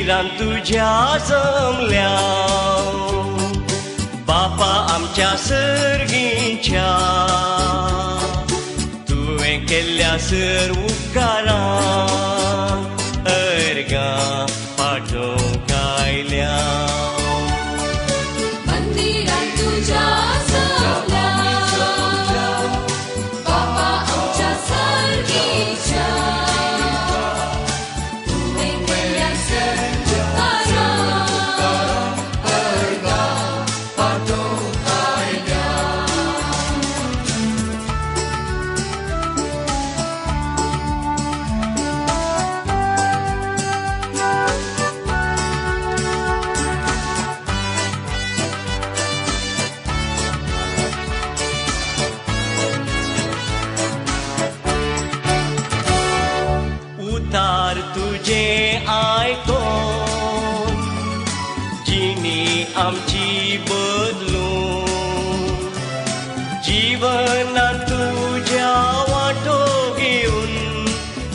मंदिरान तुझ्या जमल्या बापा आमच्या सर्गीच्या तुवें केल्ल्या सर्व उपकारांक अर्गां पाठोवंक आयल्या मंदिरान तुझ्या जमल्या बापा आमच्या सर्गीच्या उतार तुझे आयकोन जिणी आमची बदलून जीवनान तुझ्या वाटो घेऊन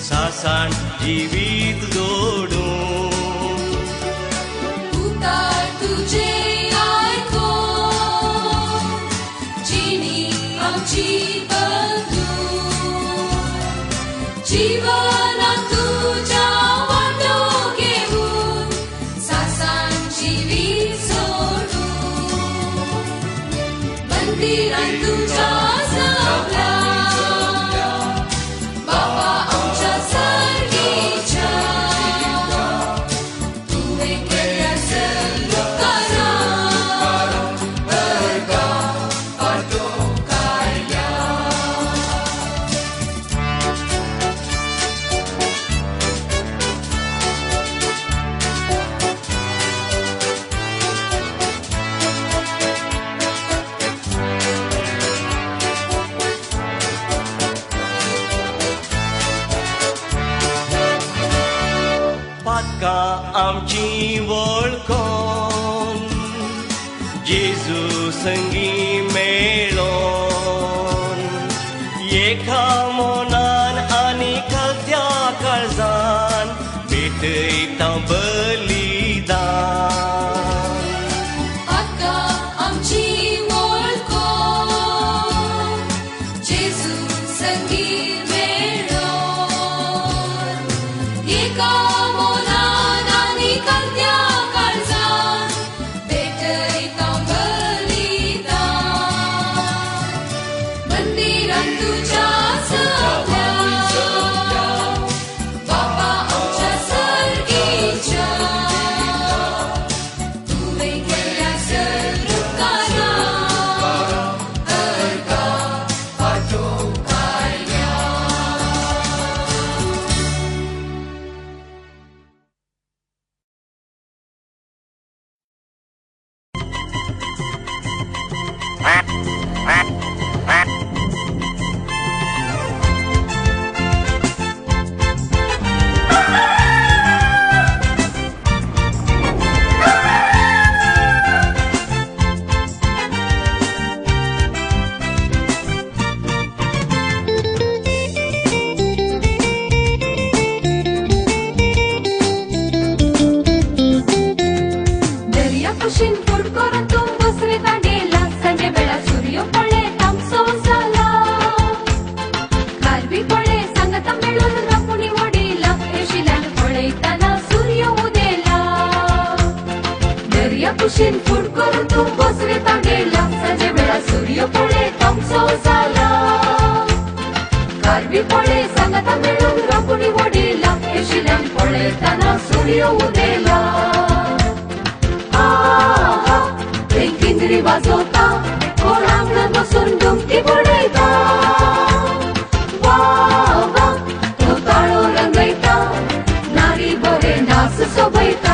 सासान जिवीत जोडून उतार तुझे आयकोन जिणी आमची बदलून जीवनात तुझ्या वाटो घेऊन सासान जिवीत सोडून मंदिरान तुझ्या जमल्या बापा आमच्या सर्गीच्या तुवें केल्ल्या सर्व उपकारांक अर्गां पाठोवंक आयल्या पातकां आमची वळखोन जेजू संगी मेळोन एका मोनान आनी कलत्या काळजान भेटयता बलिदान पातकां आमची वळखोन जेजू संगी मेळोन एका मोलान आनी कलत्या काळजान भेटयता बलिदान मंदिरान तुझ्या जमल्या बापा आमच्या सर्गीच्या तुवें केल्ल्या सर्व उपकारांक अर्गां पाठोवंक आयल्या दर्या कुशीन फूट करून तू बसरे दांडेला संजे बेळा सूर्य पडले तामसो जाला खारबी पडले सांगता मेळून रापुणी वडीला येशिल्यान पळयताना सूर्य उदेला दर्या कुशीन फूट करून तू बसरे दांडेला संजे बेळा सूर्य पडले तामसो जाला खारबी पडले सांगता मेळून रापुणी वडीला येशिल्यान पळयताना सूर्य उदेला किंदरी वाजवता कोण अंगणात बसून डुमकी बुडयता वा वा तो ताळो रंगयता नारी बरे नाच सोबयता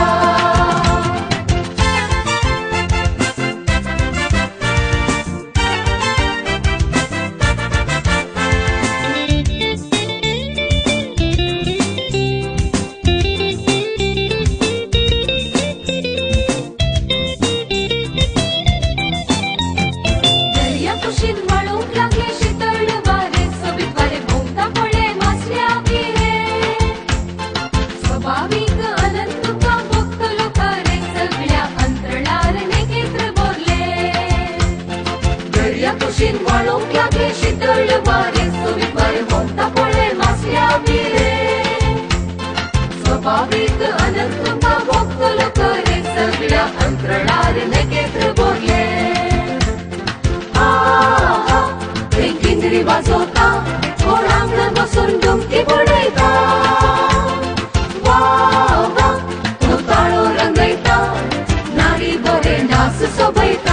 दर्या कुशीन वार नकेत्र बोलले किंजरी वाजवता कोण अंगण बसून डुमकी बुडयता वा वा तो ताळो रंगयता नारी बरे नाच सोबयता